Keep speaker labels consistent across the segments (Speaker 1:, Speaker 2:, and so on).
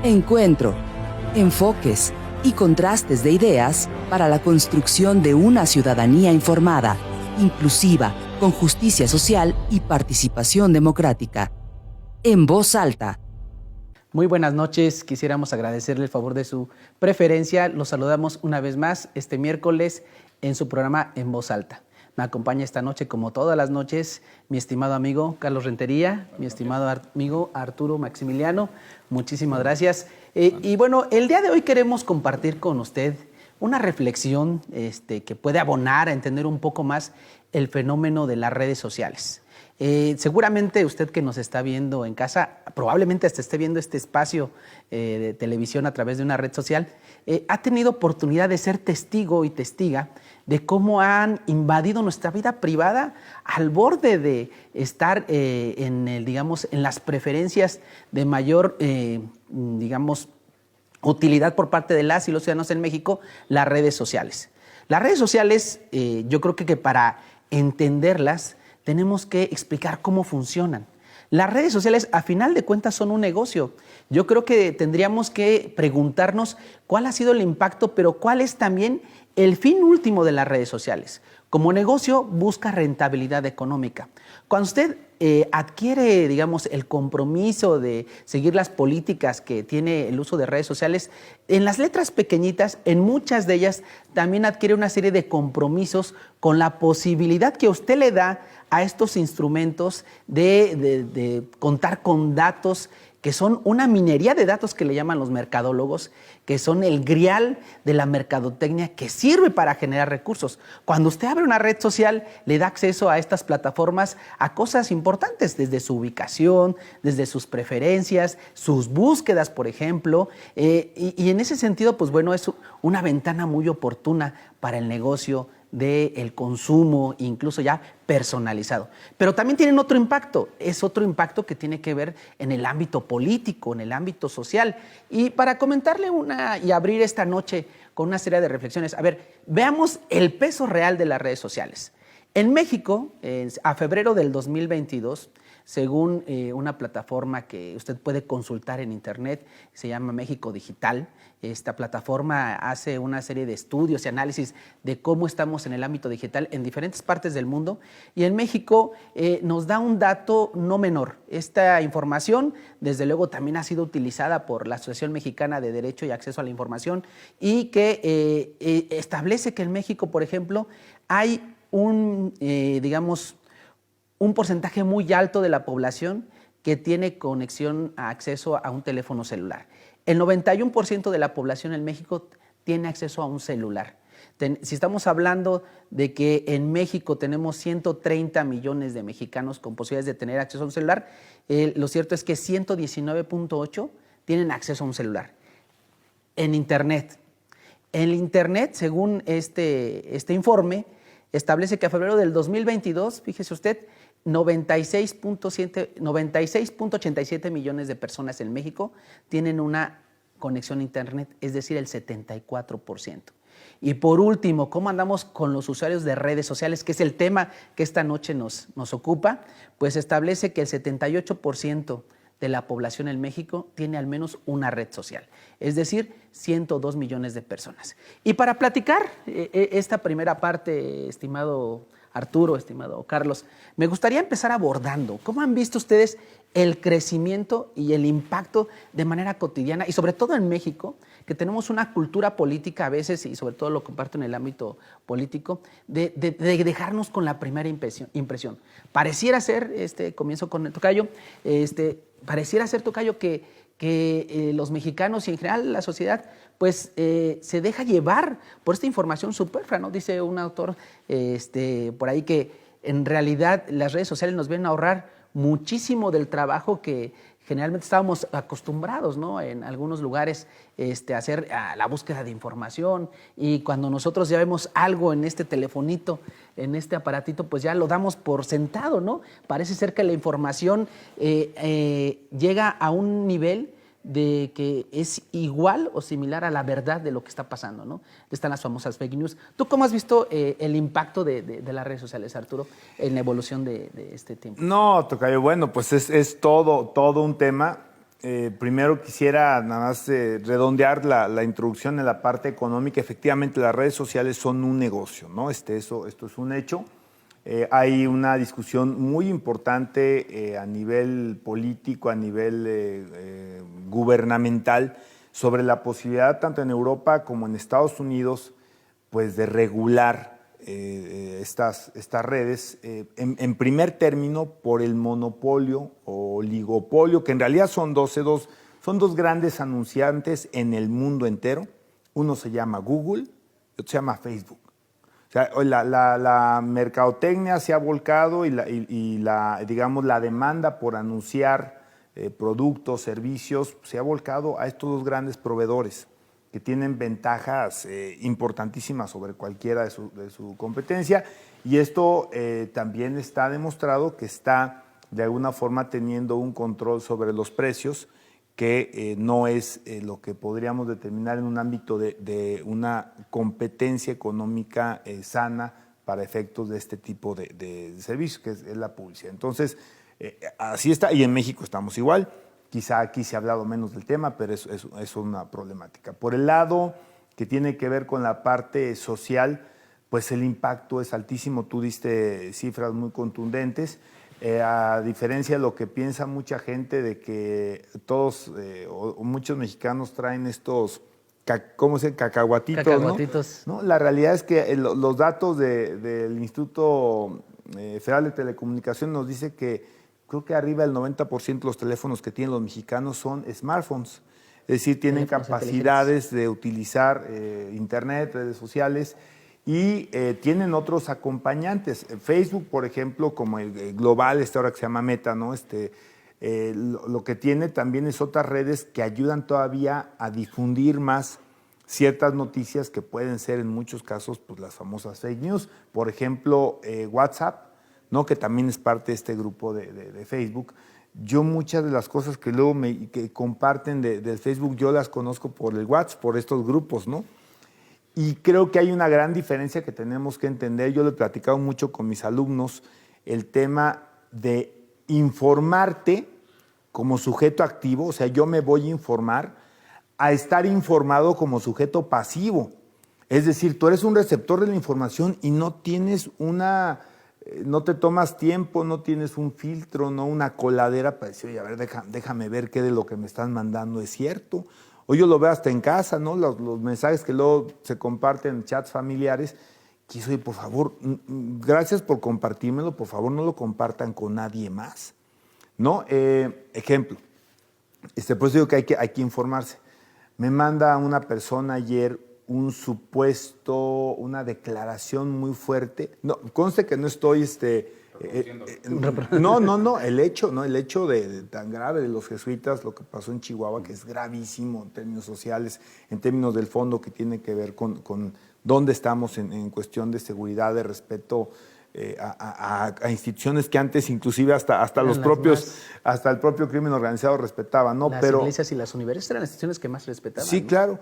Speaker 1: Encuentro, enfoques y contrastes de ideas para la construcción de una ciudadanía informada, inclusiva, con justicia social y participación democrática. En voz alta.
Speaker 2: Muy buenas noches, quisiéramos agradecerle el favor de su preferencia. Los saludamos una vez más este miércoles en su programa En Voz Alta. Me acompaña esta noche, como todas las noches, mi estimado amigo Carlos Rentería, mi estimado amigo Arturo Maximiliano. Muchísimas gracias. Y bueno, el día de hoy queremos compartir con usted una reflexión que puede abonar a entender un poco más el fenómeno de las redes sociales. Seguramente usted que nos está viendo en casa, probablemente hasta esté viendo este espacio de televisión a través de una red social, ha tenido oportunidad de ser testigo y testiga de cómo han invadido nuestra vida privada al borde de estar en las preferencias de mayor, utilidad por parte de las y los ciudadanos en México, las redes sociales. Las redes sociales, yo creo que para entenderlas, tenemos que explicar cómo funcionan. Las redes sociales, a final de cuentas, son un negocio. Yo creo que tendríamos que preguntarnos cuál ha sido el impacto, pero cuál es también el fin último de las redes sociales. Como negocio, busca rentabilidad económica. Cuando usted adquiere, el compromiso de seguir las políticas que tiene el uso de redes sociales, en las letras pequeñitas, en muchas de ellas, también adquiere una serie de compromisos con la posibilidad que usted le da a estos instrumentos de contar con datos que son una minería de datos que le llaman los mercadólogos, que son el grial de la mercadotecnia que sirve para generar recursos. Cuando usted abre una red social, le da acceso a estas plataformas a cosas importantes, desde su ubicación, desde sus preferencias, sus búsquedas, por ejemplo, y en ese sentido, pues bueno, es una ventana muy oportuna para el negocio del consumo, incluso ya personalizado. Pero también tienen otro impacto, es otro impacto que tiene que ver en el ámbito político, en el ámbito social. Y para comentarle y abrir esta noche con una serie de reflexiones, a ver, veamos el peso real de las redes sociales. En México, a febrero del 2022, según una plataforma que usted puede consultar en internet, se llama México Digital. Esta plataforma hace una serie de estudios y análisis de cómo estamos en el ámbito digital en diferentes partes del mundo. Y en México nos da un dato no menor. Esta información, desde luego, también ha sido utilizada por la Asociación Mexicana de Derecho y Acceso a la Información y que establece que en México, por ejemplo, hay un porcentaje muy alto de la población que tiene conexión a acceso a un teléfono celular. El 91% de la población en México tiene acceso a un celular. Si estamos hablando de que en México tenemos 130 millones de mexicanos con posibilidades de tener acceso a un celular, lo cierto es que 119.8 tienen acceso a un celular. En Internet, según este informe, establece que a febrero del 2022, fíjese usted, 96.87 millones de personas en México tienen una conexión a Internet, es decir, el 74%. Y por último, ¿cómo andamos con los usuarios de redes sociales? Que es el tema que esta noche nos ocupa. Pues establece que el 78% de la población en México tiene al menos una red social, es decir, 102 millones de personas. Y para platicar esta primera parte, estimado Arturo, estimado Carlos, me gustaría empezar abordando cómo han visto ustedes el crecimiento y el impacto de manera cotidiana y sobre todo en México, que tenemos una cultura política a veces, y sobre todo lo comparto en el ámbito político, de dejarnos con la primera impresión. Pareciera ser, comienzo con el tocayo, pareciera ser, tocayo, que los mexicanos y en general la sociedad pues se deja llevar por esta información superflua, ¿no? Dice un autor por ahí que en realidad las redes sociales nos vienen a ahorrar muchísimo del trabajo que generalmente estábamos acostumbrados, ¿no? En algunos lugares a hacer la búsqueda de información, y cuando nosotros ya vemos algo en este telefonito, en este aparatito, pues ya lo damos por sentado, ¿no? Parece ser que la información llega a un nivel de que es igual o similar a la verdad de lo que está pasando, ¿no? Están las famosas fake news. ¿Tú cómo has visto el impacto de las redes sociales, Arturo, en la evolución de este tiempo?
Speaker 3: No, tocayo, bueno, pues es todo un tema. Primero quisiera nada más redondear la introducción en la parte económica. Efectivamente, las redes sociales son un negocio, ¿no? Esto es un hecho. Hay una discusión muy importante a nivel político, a nivel gubernamental, sobre la posibilidad, tanto en Europa como en Estados Unidos, pues de regular estas redes, en primer término, por el monopolio o oligopolio, que en realidad son dos grandes anunciantes en el mundo entero. Uno se llama Google y otro se llama Facebook. O sea, la mercadotecnia se ha volcado digamos, la demanda por anunciar productos, servicios, se ha volcado a estos dos grandes proveedores que tienen ventajas importantísimas sobre cualquiera de su competencia, y esto también está demostrado que está de alguna forma teniendo un control sobre los precios que no es lo que podríamos determinar en un ámbito de una competencia económica sana para efectos de este tipo de servicios, que es la publicidad. Entonces, así está, y en México estamos igual. Quizá aquí se ha hablado menos del tema, pero es una problemática. Por el lado que tiene que ver con la parte social, pues el impacto es altísimo. Tú diste cifras muy contundentes. A diferencia de lo que piensa mucha gente de que todos o muchos mexicanos traen estos, ¿cómo se llama? Cacahuatitos. ¿No? La realidad es que los datos del Instituto Federal de Telecomunicaciones nos dice que creo que arriba del 90% de los teléfonos que tienen los mexicanos son smartphones. Es decir, tienen capacidades de utilizar internet, redes sociales, y tienen otros acompañantes. Facebook, por ejemplo, como el global, ahora que se llama Meta, ¿no? Lo que tiene también es otras redes que ayudan todavía a difundir más ciertas noticias que pueden ser en muchos casos pues, las famosas fake news. Por ejemplo, WhatsApp, ¿no? Que también es parte de este grupo de Facebook. Yo muchas de las cosas que luego que comparten del Facebook, yo las conozco por el WhatsApp, por estos grupos, ¿no? Y creo que hay una gran diferencia que tenemos que entender. Yo lo he platicado mucho con mis alumnos, el tema de informarte como sujeto activo, o sea, yo me voy a informar, a estar informado como sujeto pasivo. Es decir, tú eres un receptor de la información y no tienes no te tomas tiempo, no tienes un filtro, no una coladera para decir, oye, a ver, déjame ver qué de lo que me están mandando es cierto. O yo lo veo hasta en casa, ¿no? Los mensajes que luego se comparten en chats familiares, que oye, por favor, gracias por compartírmelo, por favor no lo compartan con nadie más, ¿no? Ejemplo, por eso digo que hay que informarse. Me manda una persona ayer una declaración muy fuerte. No, conste que no estoy no, el hecho de tan grave de los jesuitas, lo que pasó en Chihuahua, que es gravísimo en términos sociales, en términos del fondo que tiene que ver con dónde estamos en cuestión de seguridad, de respeto a instituciones que antes inclusive hasta el propio crimen organizado respetaba, ¿no?
Speaker 2: Las iglesias y las universidades eran las instituciones que más respetaban.
Speaker 3: Sí, ¿no? Claro,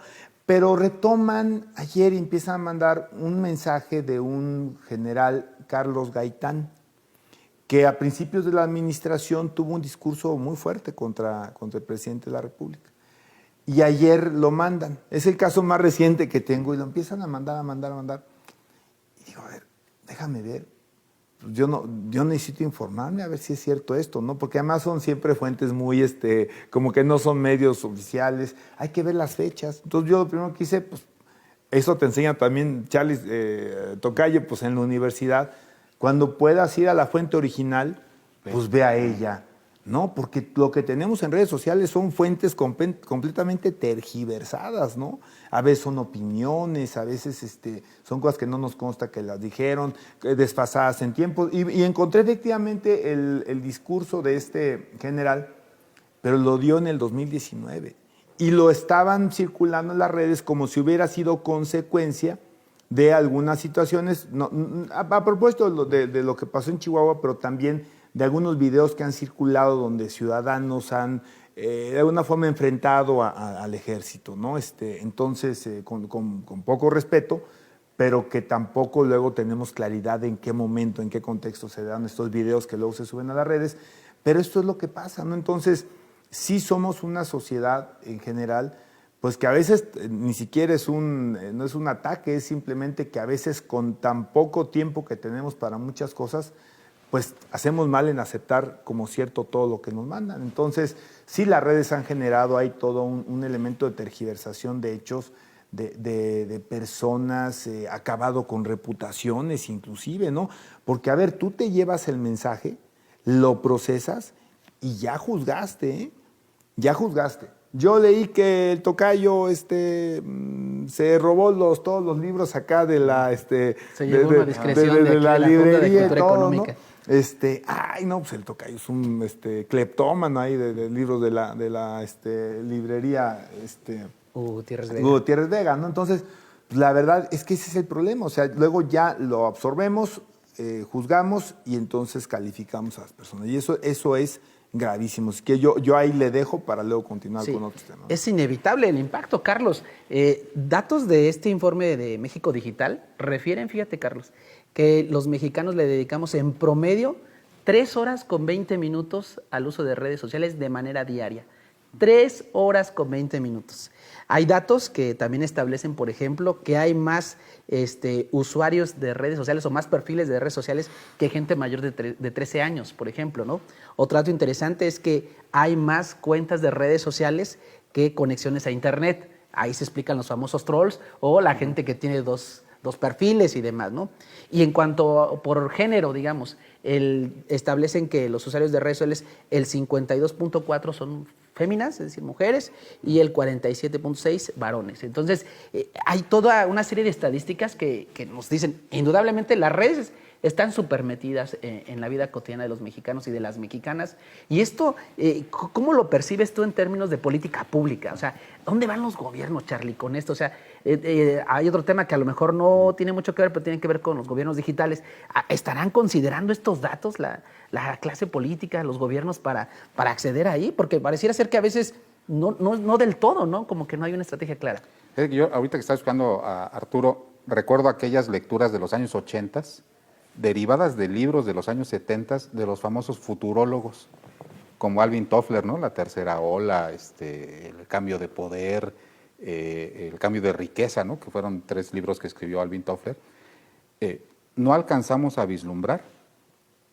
Speaker 3: pero retoman ayer y empiezan a mandar un mensaje de un general, Carlos Gaitán, que a principios de la administración tuvo un discurso muy fuerte contra el presidente de la República. Y ayer lo mandan. Es el caso más reciente que tengo y lo empiezan a mandar. Y digo, a ver, déjame ver. Yo necesito informarme a ver si es cierto esto, ¿no? Porque además son siempre fuentes muy, como que no son medios oficiales. Hay que ver las fechas. Entonces yo lo primero que hice, pues, eso te enseña también Charles Tocayo, pues en la universidad. Cuando puedas ir a la fuente original, pues ve a ella, ¿no? Porque lo que tenemos en redes sociales son fuentes completamente tergiversadas, ¿no? A veces son opiniones, a veces son cosas que no nos consta que las dijeron, desfasadas en tiempo. Y encontré efectivamente el discurso de este general, pero lo dio en el 2019. Y lo estaban circulando en las redes como si hubiera sido consecuencia de algunas situaciones, a propósito de lo que pasó en Chihuahua, pero también de algunos videos que han circulado donde ciudadanos han de alguna forma enfrentado al ejército, ¿no? Entonces, con poco respeto, pero que tampoco luego tenemos claridad de en qué momento, en qué contexto se dan estos videos que luego se suben a las redes, pero esto es lo que pasa, ¿no? Entonces, sí somos una sociedad en general, pues que a veces ni siquiera no es un ataque, es simplemente que a veces con tan poco tiempo que tenemos para muchas cosas, pues hacemos mal en aceptar como cierto todo lo que nos mandan. Entonces, sí, las redes han generado ahí todo un elemento de tergiversación de hechos, de personas, acabado con reputaciones inclusive, ¿no? Porque, a ver, tú te llevas el mensaje, lo procesas y ya juzgaste, ¿eh? Ya juzgaste. Yo leí que el tocayo se robó todos los libros acá de la
Speaker 2: Se llevó una discreción
Speaker 3: de la librería
Speaker 2: de
Speaker 3: y todo,
Speaker 2: Económica.
Speaker 3: ¿no? Ay, no, pues el tocayo es un cleptómano ahí de libros de la librería
Speaker 2: Gutiérrez Vega.
Speaker 3: Gutiérrez Vega, ¿no? Entonces, pues, la verdad es que ese es el problema. O sea, luego ya lo absorbemos, juzgamos y entonces calificamos a las personas. Y eso es gravísimo. Así que yo ahí le dejo para luego continuar con otros temas.
Speaker 2: Es inevitable el impacto, Carlos. Datos de este informe de México Digital refieren, fíjate, Carlos, que los mexicanos le dedicamos en promedio 3 horas con 20 minutos al uso de redes sociales de manera diaria. 3 horas con 20 minutos. Hay datos que también establecen, por ejemplo, que hay más usuarios de redes sociales o más perfiles de redes sociales que gente mayor de 13 años, por ejemplo, ¿no? Otro dato interesante es que hay más cuentas de redes sociales que conexiones a Internet. Ahí se explican los famosos trolls o la gente que tiene dos perfiles y demás, ¿no? Y en cuanto por género, digamos, establecen que los usuarios de redes sociales, el 52.4 son féminas, es decir, mujeres, y el 47.6 varones. Entonces, hay toda una serie de estadísticas que nos dicen, indudablemente las redes están súper metidas en la vida cotidiana de los mexicanos y de las mexicanas. Y esto, ¿cómo lo percibes tú en términos de política pública? O sea, ¿dónde van los gobiernos, Charlie, con esto? O sea, hay otro tema que a lo mejor no tiene mucho que ver, pero tiene que ver con los gobiernos digitales. ¿Estarán considerando estos datos la clase política, los gobiernos para acceder ahí? Porque pareciera ser que a veces no del todo, ¿no? Como que no hay una estrategia clara.
Speaker 4: Yo ahorita que estaba buscando a Arturo, recuerdo aquellas lecturas de los años 80, derivadas de libros de los años 70, de los famosos futurólogos, como Alvin Toffler, ¿no? La tercera ola, el cambio de poder, el cambio de riqueza, ¿no? Que fueron 3 libros que escribió Alvin Toffler. No alcanzamos a vislumbrar,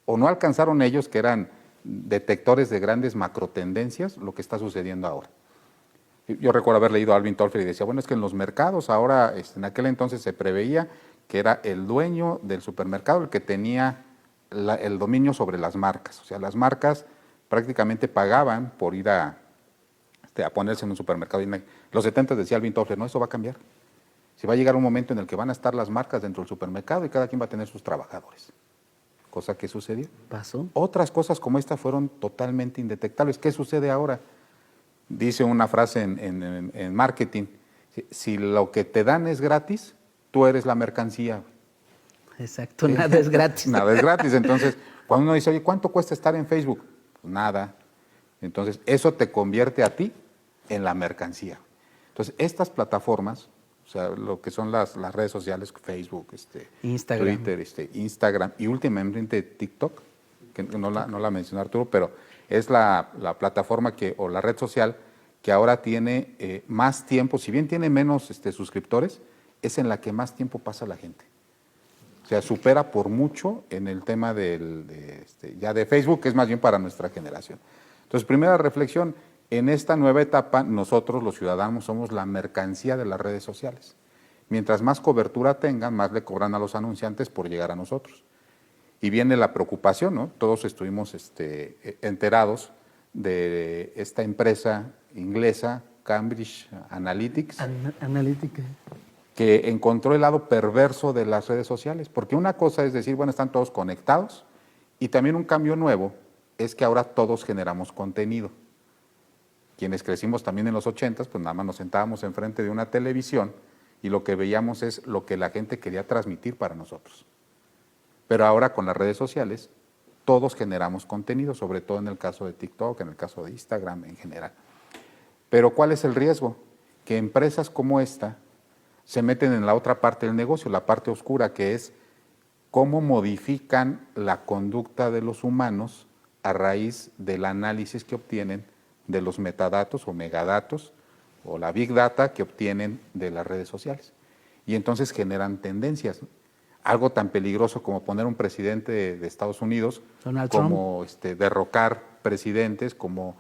Speaker 4: o no alcanzaron ellos, que eran detectores de grandes macrotendencias, lo que está sucediendo ahora. Yo recuerdo haber leído a Alvin Toffler y decía, bueno, es que en los mercados ahora, en aquel entonces se preveía que era el dueño del supermercado el que tenía el dominio sobre las marcas. O sea, las marcas prácticamente pagaban por ir a ponerse en un supermercado. Y en los 70 decía Alvin Toffler, no, eso va a cambiar. Si va a llegar un momento en el que van a estar las marcas dentro del supermercado y cada quien va a tener sus trabajadores. Cosa que sucedió.
Speaker 2: ¿Pasó?
Speaker 4: Otras cosas como esta fueron totalmente indetectables. ¿Qué sucede ahora? Dice una frase en marketing, si lo que te dan es gratis, tú eres la mercancía.
Speaker 2: Exacto, nada es gratis.
Speaker 4: Nada es gratis. Entonces, cuando uno dice, oye, ¿cuánto cuesta estar en Facebook? Pues nada. Entonces, eso te convierte a ti en la mercancía. Entonces, estas plataformas, o sea, lo que son las redes sociales, Facebook,
Speaker 2: Instagram.
Speaker 4: Twitter, Instagram y últimamente TikTok, que no la mencionó Arturo, pero es la plataforma o la red social que ahora tiene más tiempo, si bien tiene menos suscriptores, es en la que más tiempo pasa la gente. O sea, supera por mucho en el tema ya de Facebook, que es más bien para nuestra generación. Entonces, primera reflexión, en esta nueva etapa, nosotros los ciudadanos somos la mercancía de las redes sociales. Mientras más cobertura tengan, más le cobran a los anunciantes por llegar a nosotros. Y viene la preocupación, ¿no? Todos estuvimos enterados de esta empresa inglesa, Cambridge Analytics, que encontró el lado perverso de las redes sociales. Porque una cosa es decir, bueno, están todos conectados, y también un cambio nuevo es que ahora todos generamos contenido. Quienes crecimos también en los 80, pues nada más nos sentábamos enfrente de una televisión y lo que veíamos es lo que la gente quería transmitir para nosotros. Pero ahora con las redes sociales, todos generamos contenido, sobre todo en el caso de TikTok, en el caso de Instagram en general. Pero ¿cuál es el riesgo? Que empresas como esta se meten en la otra parte del negocio, la parte oscura, que es cómo modifican la conducta de los humanos a raíz del análisis que obtienen de los metadatos o megadatos o la big data que obtienen de las redes sociales. Y entonces generan tendencias. Algo tan peligroso como poner un presidente de Estados Unidos,
Speaker 2: Donald
Speaker 4: como derrocar presidentes, como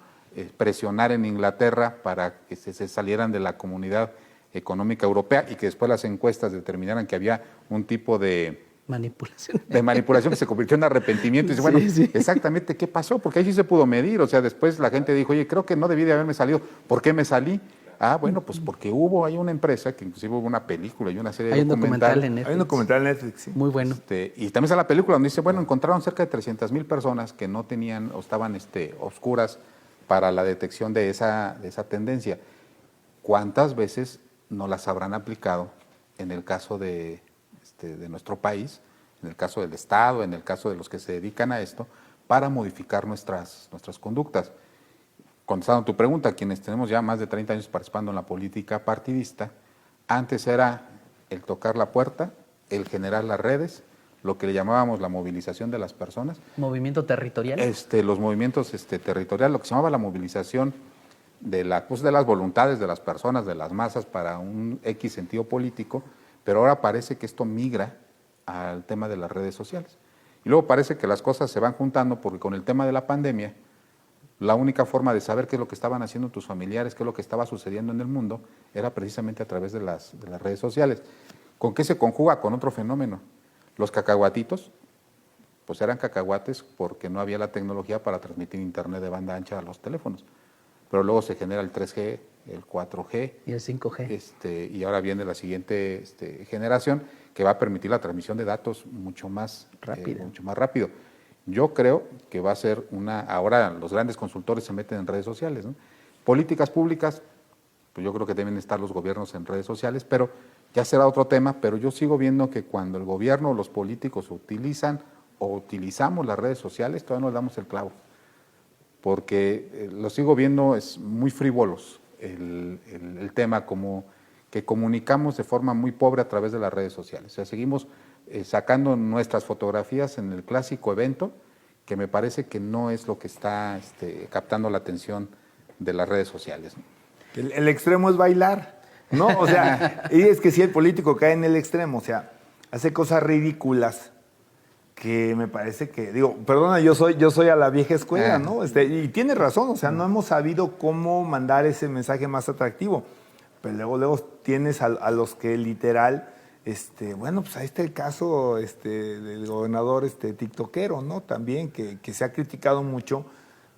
Speaker 4: presionar en Inglaterra para que se salieran de la Comunidad Económica Europea y que después las encuestas determinaran que había un tipo de manipulación que se convirtió en arrepentimiento. Y dice, bueno,
Speaker 2: sí.
Speaker 4: exactamente qué pasó, porque ahí sí se pudo medir. O sea, después la gente dijo, oye, creo que no debí de haberme salido. ¿Por qué me salí? Ah, bueno, pues porque hay una empresa que inclusive hubo una película y una serie de documentales.
Speaker 3: Hay un documental en Netflix, sí.
Speaker 2: Muy bueno.
Speaker 4: Y también está la película donde dice, bueno, encontraron cerca de 300,000 personas que no tenían o estaban oscuras para la detección de esa tendencia. ¿Cuántas veces no las habrán aplicado en el caso de nuestro país, en el caso del Estado, en el caso de los que se dedican a esto, para modificar nuestras conductas? Contestando a tu pregunta, quienes tenemos ya más de 30 años participando en la política partidista, antes era el tocar la puerta, el generar las redes, lo que le llamábamos la movilización de las personas.
Speaker 2: ¿Movimiento territorial?
Speaker 4: Los movimientos territoriales, lo que se llamaba la movilización de las voluntades de las personas, de las masas para un X sentido político, pero ahora parece que esto migra al tema de las redes sociales. Y luego parece que las cosas se van juntando porque con el tema de la pandemia, la única forma de saber qué es lo que estaban haciendo tus familiares, qué es lo que estaba sucediendo en el mundo, era precisamente a través de las redes sociales. ¿Con qué se conjuga? Con otro fenómeno. Los cacahuatitos, pues eran cacahuates porque no había la tecnología para transmitir internet de banda ancha a los teléfonos. Pero luego se genera el 3G, el 4G.
Speaker 2: Y el 5G.
Speaker 4: Y ahora viene la siguiente generación que va a permitir la transmisión de datos mucho más rápido. Yo creo que va a ser ahora los grandes consultores se meten en redes sociales, ¿no? Políticas públicas, pues yo creo que deben estar los gobiernos en redes sociales, pero ya será otro tema, pero yo sigo viendo que cuando el gobierno o los políticos utilizamos las redes sociales, todavía no le damos el clavo, porque lo sigo viendo es muy frívolos el tema, como que comunicamos de forma muy pobre a través de las redes sociales. O sea, seguimos sacando nuestras fotografías en el clásico evento, que me parece que no es lo que está captando la atención de las redes sociales, ¿no?
Speaker 3: El extremo es bailar, ¿no? O sea, y es que si el político cae en el extremo, o sea, hace cosas ridículas que me parece que, perdona, yo soy a la vieja escuela, ¿no? Y tiene razón, o sea, no hemos sabido cómo mandar ese mensaje más atractivo. Pero luego tienes a los que literal, bueno, pues ahí está el caso del gobernador tiktokero, ¿no? También, que se ha criticado mucho,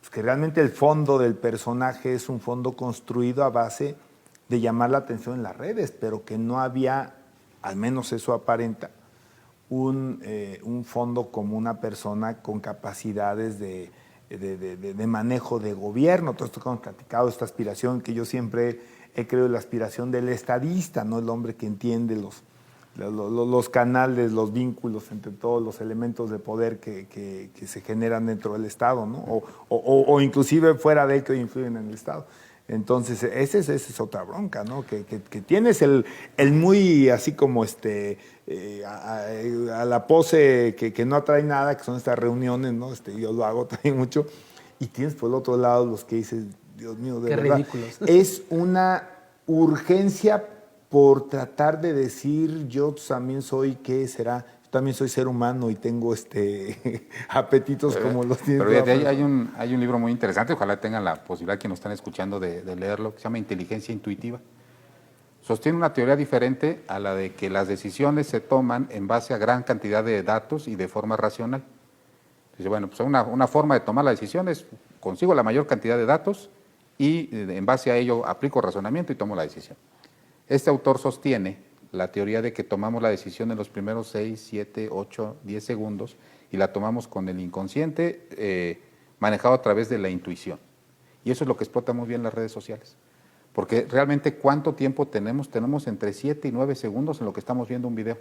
Speaker 3: pues que realmente el fondo del personaje es un fondo construido a base de llamar la atención en las redes, pero que no había, al menos eso aparenta, un fondo como una persona con capacidades de manejo de gobierno. Todo esto que hemos platicado, esta aspiración que yo siempre he creído, la aspiración del estadista, ¿no? El hombre que entiende los canales, los vínculos entre todos los elementos de poder que se generan dentro del Estado, ¿no? O inclusive fuera de él, que influyen en el Estado. Entonces, esa es otra bronca, ¿no? Que tienes el muy así como a la pose que no atrae nada, que son estas reuniones, ¿no? Yo lo hago también mucho. Y tienes por el otro lado los que dices, Dios mío, de verdad. Qué ridículos. Es una urgencia por tratar de decir, yo también soy, ¿qué será? Yo también soy ser humano y tengo apetitos como los tienes.
Speaker 4: Pero fíjate, hay un libro muy interesante, ojalá tengan la posibilidad que nos están escuchando de leerlo, que se llama Inteligencia Intuitiva. Sostiene una teoría diferente a la de que las decisiones se toman en base a gran cantidad de datos y de forma racional. Dice, bueno, pues una forma de tomar la decisión es consigo la mayor cantidad de datos y en base a ello aplico razonamiento y tomo la decisión. Este autor sostiene la teoría de que tomamos la decisión en los primeros 6, 7, 8, 10 segundos y la tomamos con el inconsciente manejado a través de la intuición. Y eso es lo que explota muy bien las redes sociales. Porque realmente, ¿cuánto tiempo tenemos? Tenemos entre 7 y 9 segundos en lo que estamos viendo un video.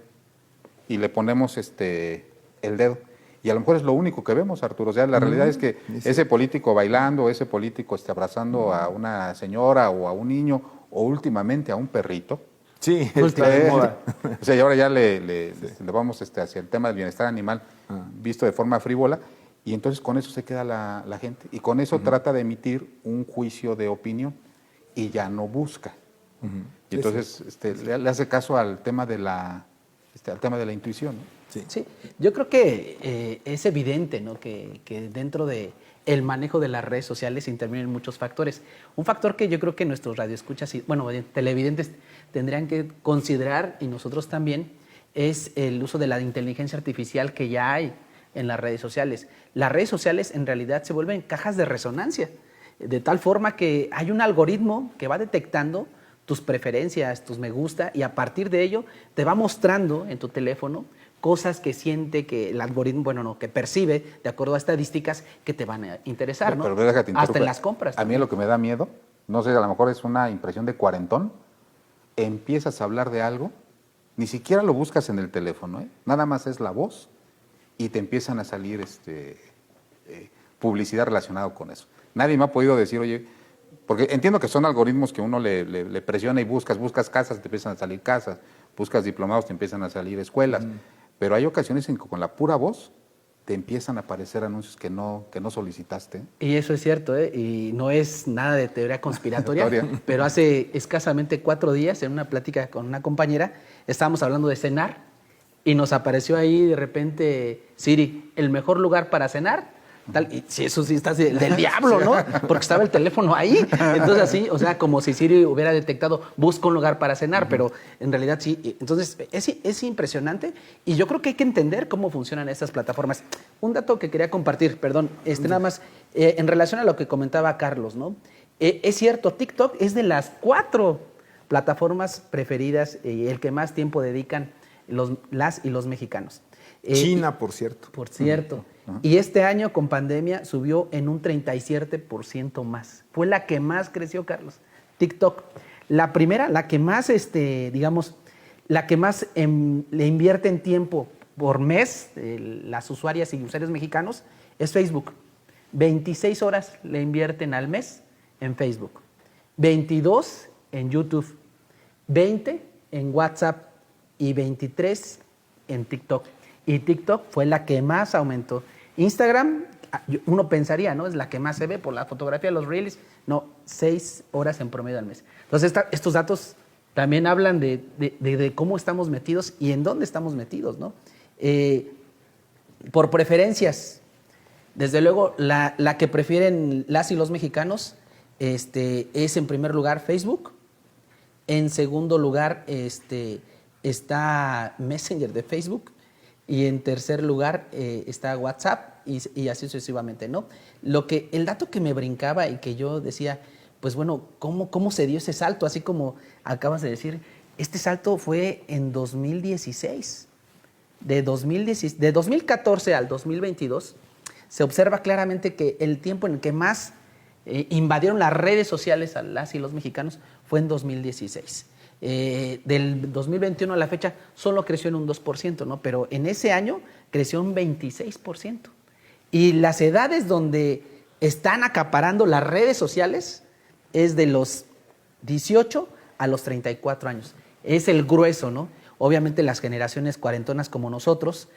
Speaker 4: Y le ponemos el dedo. Y a lo mejor es lo único que vemos, Arturo. O sea, la realidad es que ese político bailando, ese político abrazando a una señora o a un niño, o últimamente a un perrito.
Speaker 3: Sí, está de moda.
Speaker 4: O sea, y ahora ya le vamos hacia el tema del bienestar animal visto de forma frívola. Y entonces con eso se queda la gente. Y con eso trata de emitir un juicio de opinión y ya no busca. Y entonces le hace caso al tema de la intuición, ¿no?
Speaker 2: Sí, yo creo que es evidente, ¿no? que dentro de el manejo de las redes sociales intervienen muchos factores. Un factor que yo creo que nuestros radioescuchas y, bueno, televidentes tendrían que considerar, y nosotros también, es el uso de la inteligencia artificial que ya hay en las redes sociales. Las redes sociales en realidad se vuelven cajas de resonancia, de tal forma que hay un algoritmo que va detectando tus preferencias, tus me gusta, y a partir de ello te va mostrando en tu teléfono cosas que siente que el algoritmo, que percibe, de acuerdo a estadísticas, que te van a interesar, ¿no?
Speaker 4: Pero déjate
Speaker 2: hasta en las compras.
Speaker 4: A mí lo que me da miedo, no sé, a lo mejor es una impresión de cuarentón, empiezas a hablar de algo, ni siquiera lo buscas en el teléfono, ¿eh? Nada más es la voz y te empiezan a salir publicidad relacionada con eso. Nadie me ha podido decir, oye, porque entiendo que son algoritmos que uno le presiona y buscas casas, te empiezan a salir casas, buscas diplomados, te empiezan a salir escuelas. Pero hay ocasiones en que con la pura voz te empiezan a aparecer anuncios que no solicitaste.
Speaker 2: Y eso es cierto, y no es nada de teoría conspiratoria, pero hace escasamente 4 días, en una plática con una compañera, estábamos hablando de cenar y nos apareció ahí de repente, Siri, el mejor lugar para cenar. Tal, y si eso sí está del diablo, ¿no? Porque estaba el teléfono ahí. Entonces así, o sea, como si Siri hubiera detectado, busca un lugar para cenar, pero en realidad sí. Entonces es impresionante y yo creo que hay que entender cómo funcionan estas plataformas. Un dato que quería compartir, perdón, nada más, en relación a lo que comentaba Carlos, ¿no? Es cierto, TikTok es de las 4 plataformas preferidas y el que más tiempo dedican las y los mexicanos.
Speaker 3: China, por cierto.
Speaker 2: Por cierto. Y este año con pandemia subió en un 37% más. Fue la que más creció, Carlos. TikTok. La primera, la que más, la que más le invierte en tiempo por mes, las usuarias y usuarios mexicanos, es Facebook. 26 horas le invierten al mes en Facebook. 22 en YouTube. 20 en WhatsApp y 23 en TikTok. Y TikTok fue la que más aumentó. Instagram, uno pensaría, ¿no? Es la que más se ve por la fotografía, los reels. No, 6 horas en promedio al mes. Entonces, estos datos también hablan de cómo estamos metidos y en dónde estamos metidos, ¿no? Por preferencias, desde luego, la que prefieren las y los mexicanos es en primer lugar Facebook. En segundo lugar está Messenger de Facebook. Y en tercer lugar está WhatsApp y así sucesivamente, ¿no? El dato que me brincaba y que yo decía, pues bueno, ¿cómo se dio ese salto? Así como acabas de decir, este salto fue en 2016. De 2014 al 2022 se observa claramente que el tiempo en el que más invadieron las redes sociales a las y los mexicanos fue en 2016. Del 2021 a la fecha solo creció en un 2%, ¿no? Pero en ese año creció un 26%. Y las edades donde están acaparando las redes sociales es de los 18 a los 34 años. Es el grueso, ¿no? Obviamente las generaciones cuarentonas como nosotros,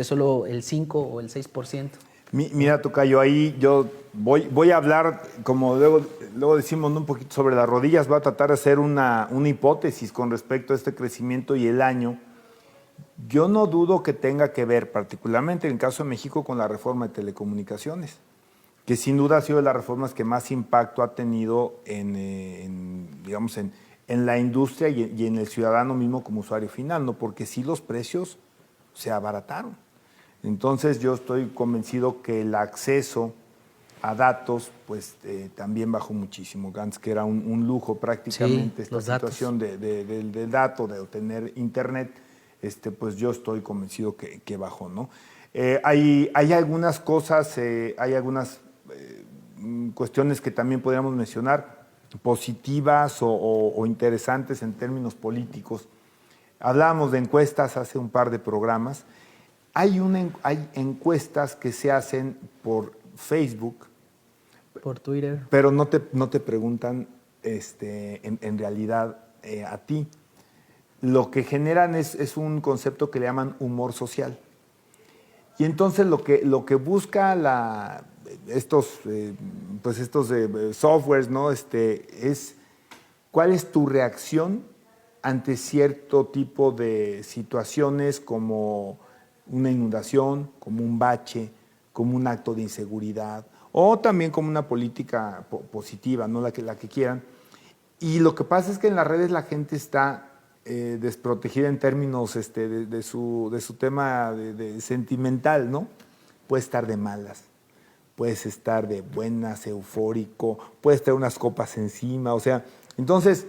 Speaker 2: solo el 5 o el 6%.
Speaker 3: Mira, tocayo, ahí yo voy a hablar, como luego decimos, ¿no? Un poquito sobre las rodillas. Voy a tratar de hacer una hipótesis con respecto a este crecimiento y el año. Yo no dudo que tenga que ver, particularmente en el caso de México, con la reforma de telecomunicaciones, que sin duda ha sido de las reformas que más impacto ha tenido en la industria y en el ciudadano mismo como usuario final, ¿no? Porque sí los precios se abarataron. Entonces yo estoy convencido que el acceso a datos pues también bajó muchísimo. Antes que era un lujo prácticamente,
Speaker 2: sí,
Speaker 3: esta situación del dato, de obtener internet, pues yo estoy convencido que bajó, ¿no? Hay algunas cosas, hay algunas cuestiones que también podríamos mencionar, positivas o interesantes en términos políticos. Hablábamos de encuestas hace un par de programas. Hay encuestas que se hacen por Facebook.
Speaker 2: Por Twitter.
Speaker 3: Pero no te preguntan en realidad a ti. Lo que generan es un concepto que le llaman humor social. Y entonces lo que busca estos softwares, ¿no? Es cuál es tu reacción ante cierto tipo de situaciones como una inundación, como un bache, como un acto de inseguridad, o también como una política positiva, ¿no? la que quieran. Y lo que pasa es que en las redes la gente está desprotegida en términos de su tema de sentimental, ¿no? Puede estar de malas, puedes estar de buenas, eufórico, puedes tener unas copas encima, o sea, entonces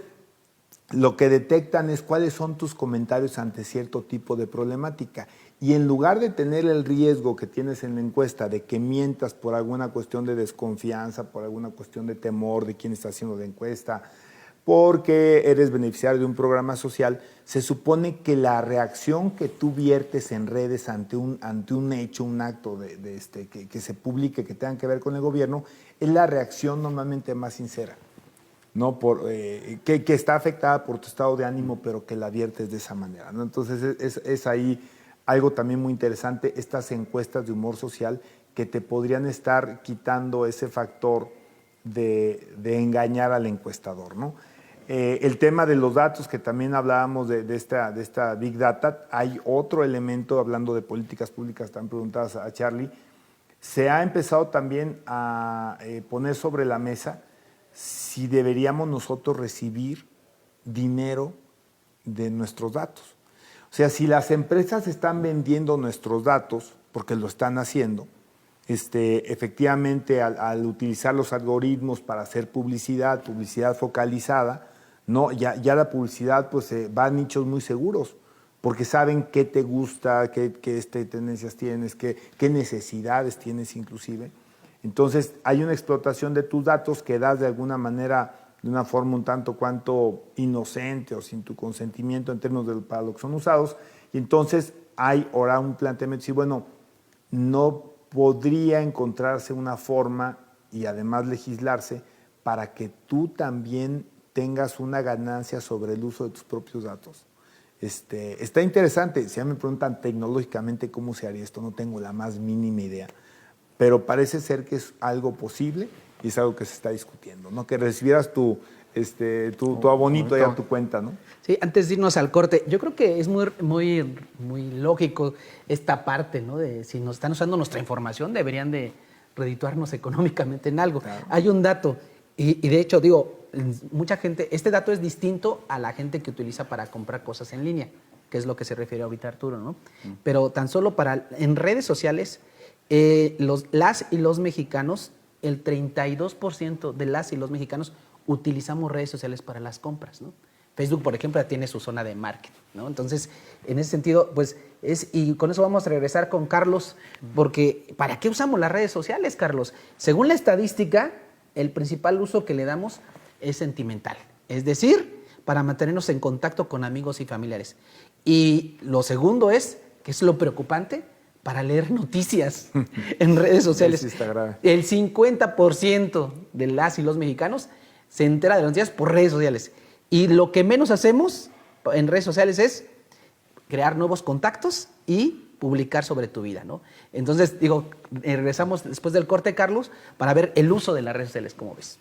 Speaker 3: lo que detectan es cuáles son tus comentarios ante cierto tipo de problemática. Y en lugar de tener el riesgo que tienes en la encuesta de que mientas por alguna cuestión de desconfianza, por alguna cuestión de temor de quién está haciendo la encuesta, porque eres beneficiario de un programa social, se supone que la reacción que tú viertes en redes ante un hecho, un acto que se publique, que tenga que ver con el gobierno, es la reacción normalmente más sincera, ¿no? Que está afectada por tu estado de ánimo, pero que la viertes de esa manera, ¿no? Entonces es ahí algo también muy interesante, estas encuestas de humor social que te podrían estar quitando ese factor de engañar al encuestador, ¿no? El tema de los datos, que también hablábamos de esta Big Data, hay otro elemento, hablando de políticas públicas, están preguntadas a Charlie, se ha empezado también a poner sobre la mesa si deberíamos nosotros recibir dinero de nuestros datos. O sea, si las empresas están vendiendo nuestros datos, porque lo están haciendo, efectivamente al utilizar los algoritmos para hacer publicidad focalizada, ¿no? Ya la publicidad pues va a nichos muy seguros, porque saben qué te gusta, qué tendencias tienes, qué necesidades tienes inclusive. Entonces hay una explotación de tus datos que das de alguna manera, de una forma un tanto cuanto inocente o sin tu consentimiento en términos para lo que son usados. Y entonces hay ahora un planteamiento, sí, bueno, no podría encontrarse una forma y además legislarse para que tú también tengas una ganancia sobre el uso de tus propios datos. Está interesante. Si ya me preguntan tecnológicamente cómo se haría esto, no tengo la más mínima idea, pero parece ser que es algo posible y es algo que se está discutiendo, ¿no? Que recibieras tu abonito ahí a tu cuenta, ¿no?
Speaker 2: Sí, antes de irnos al corte, yo creo que es muy lógico esta parte, ¿no? De si nos están usando nuestra información, deberían de redituarnos económicamente en algo. Claro. Hay un dato, y de hecho, digo, mucha gente, este dato es distinto a la gente que utiliza para comprar cosas en línea, que es lo que se refiere ahorita Arturo, ¿no? Pero tan solo en redes sociales, las y los mexicanos, el 32% de las y los mexicanos utilizamos redes sociales para las compras, ¿no? Facebook, por ejemplo, ya tiene su zona de marketing, ¿no? Entonces, en ese sentido, pues y con eso vamos a regresar con Carlos, porque ¿para qué usamos las redes sociales, Carlos? Según la estadística, el principal uso que le damos es sentimental, es decir, para mantenernos en contacto con amigos y familiares. Y lo segundo es, que es lo preocupante, para leer noticias en redes sociales. El 50% de las y los mexicanos se entera de las noticias por redes sociales. Y lo que menos hacemos en redes sociales es crear nuevos contactos y publicar sobre tu vida, ¿no? Entonces, regresamos después del corte, Carlos, para ver el uso de las redes sociales, ¿cómo ves?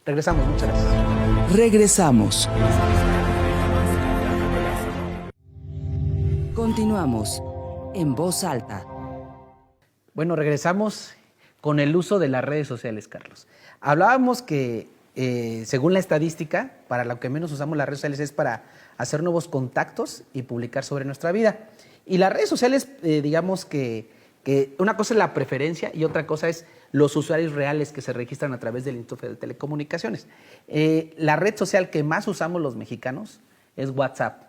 Speaker 2: Regresamos, muchas gracias.
Speaker 1: Regresamos. Continuamos en Voz Alta.
Speaker 2: Bueno, regresamos con el uso de las redes sociales, Carlos. Hablábamos que, según la estadística, para lo que menos usamos las redes sociales es para hacer nuevos contactos y publicar sobre nuestra vida. Y las redes sociales, digamos que una cosa es la preferencia y otra cosa es los usuarios reales que se registran a través del Instituto de Telecomunicaciones. La red social que más usamos los mexicanos es WhatsApp.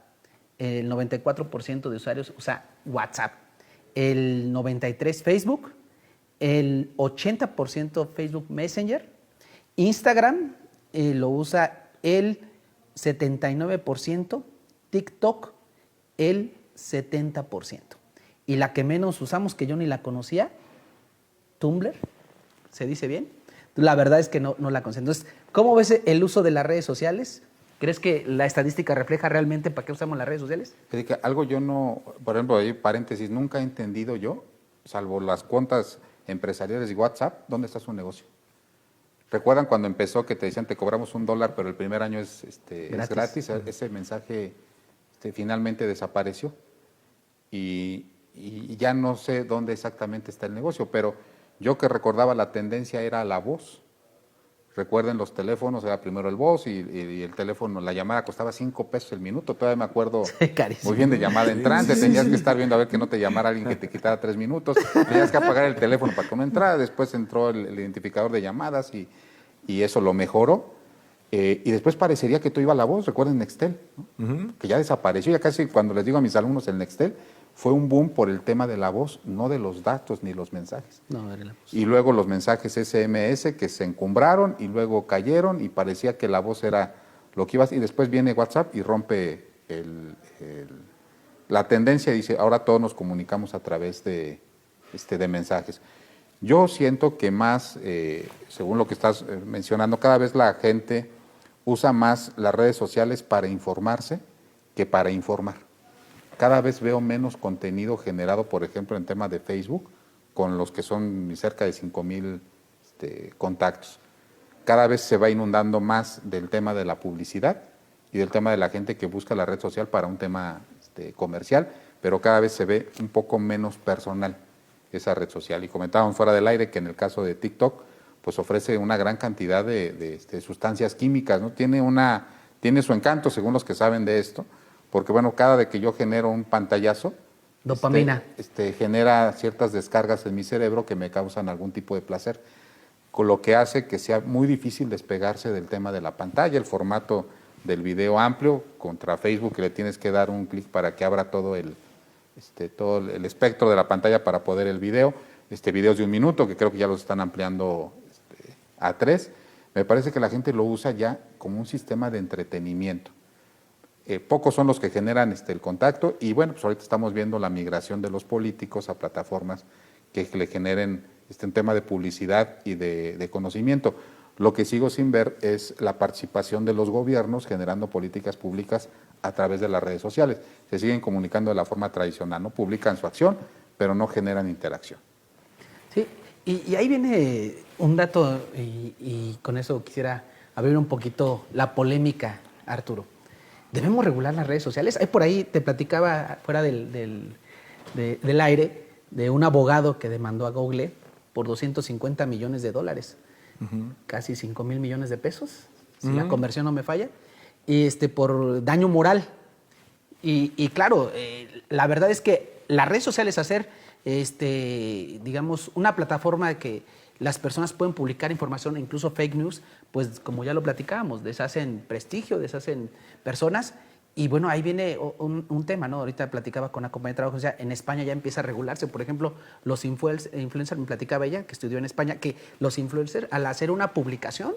Speaker 2: El 94% de usuarios usa WhatsApp. El 93% Facebook. El 80% Facebook Messenger. Instagram lo usa el 79%. TikTok el 70%. Y la que menos usamos, que yo ni la conocía, Tumblr, ¿se dice bien? La verdad es que no la conocía. Entonces, ¿cómo ves el uso de las redes sociales? ¿Crees que la estadística refleja realmente para qué usamos las redes sociales?
Speaker 4: Algo yo no, por ejemplo, ahí paréntesis, nunca he entendido yo salvo las cuentas empresariales y WhatsApp, ¿dónde está su negocio? ¿Recuerdan cuando empezó que te decían te cobramos $1, pero el primer año es gratis? Ese mensaje finalmente desapareció y ya no sé dónde exactamente está el negocio, pero yo que recordaba la tendencia era la voz. Recuerden, los teléfonos, era primero el voz y el teléfono, la llamada costaba $5 el minuto. Todavía me acuerdo muy bien de llamada entrante. Tenías que estar viendo a ver que no te llamara alguien que te quitara 3 minutos. Tenías que apagar el teléfono para que no entrara. Después entró el identificador de llamadas y eso lo mejoró. Y después parecería que todo iba a la voz. Recuerden Nextel, ¿no? Que ya desapareció. Ya casi cuando les digo a mis alumnos el Nextel, fue un boom por el tema de la voz, no de los datos ni los mensajes.
Speaker 2: No, era la voz.
Speaker 4: Y luego los mensajes SMS que se encumbraron y luego cayeron y parecía que la voz era lo que iba a ser. Y después viene WhatsApp y rompe la tendencia y dice, ahora todos nos comunicamos a través de mensajes. Yo siento que más, según lo que estás mencionando, cada vez la gente usa más las redes sociales para informarse que para informar. Cada vez veo menos contenido generado, por ejemplo, en tema de Facebook, con los que son cerca de 5,000 contactos. Cada vez se va inundando más del tema de la publicidad y del tema de la gente que busca la red social para un tema comercial, pero cada vez se ve un poco menos personal esa red social. Y comentábamos fuera del aire que en el caso de TikTok, pues ofrece una gran cantidad de sustancias químicas, ¿no? Tiene su encanto, según los que saben de esto, porque bueno, cada vez que yo genero un pantallazo,
Speaker 2: dopamina,
Speaker 4: genera ciertas descargas en mi cerebro que me causan algún tipo de placer, con lo que hace que sea muy difícil despegarse del tema de la pantalla, el formato del video amplio contra Facebook, que le tienes que dar un clic para que abra todo el espectro de la pantalla para poder el video, videos de 1 minuto, que creo que ya los están ampliando a 3. Me parece que la gente lo usa ya como un sistema de entretenimiento. Pocos son los que generan el contacto y bueno, pues ahorita estamos viendo la migración de los políticos a plataformas que le generen un tema de publicidad y de conocimiento. Lo que sigo sin ver es la participación de los gobiernos generando políticas públicas a través de las redes sociales. Se siguen comunicando de la forma tradicional, no publican su acción, pero no generan interacción.
Speaker 2: Sí, y ahí viene un dato y con eso quisiera abrir un poquito la polémica, Arturo. ¿Debemos regular las redes sociales? Por ahí te platicaba fuera del aire de un abogado que demandó a Google por $250 millones, casi 5,000 millones de pesos, si la conversión no me falla, y por daño moral. Y claro, la verdad es que las redes sociales hacer, digamos, una plataforma que las personas pueden publicar información, incluso fake news, pues como ya lo platicábamos, deshacen prestigio, deshacen personas. Y bueno, ahí viene un tema, ¿no? Ahorita platicaba con una compañera de trabajo, o sea, en España ya empieza a regularse. Por ejemplo, los influencers, me platicaba ella, que estudió en España, que los influencers al hacer una publicación,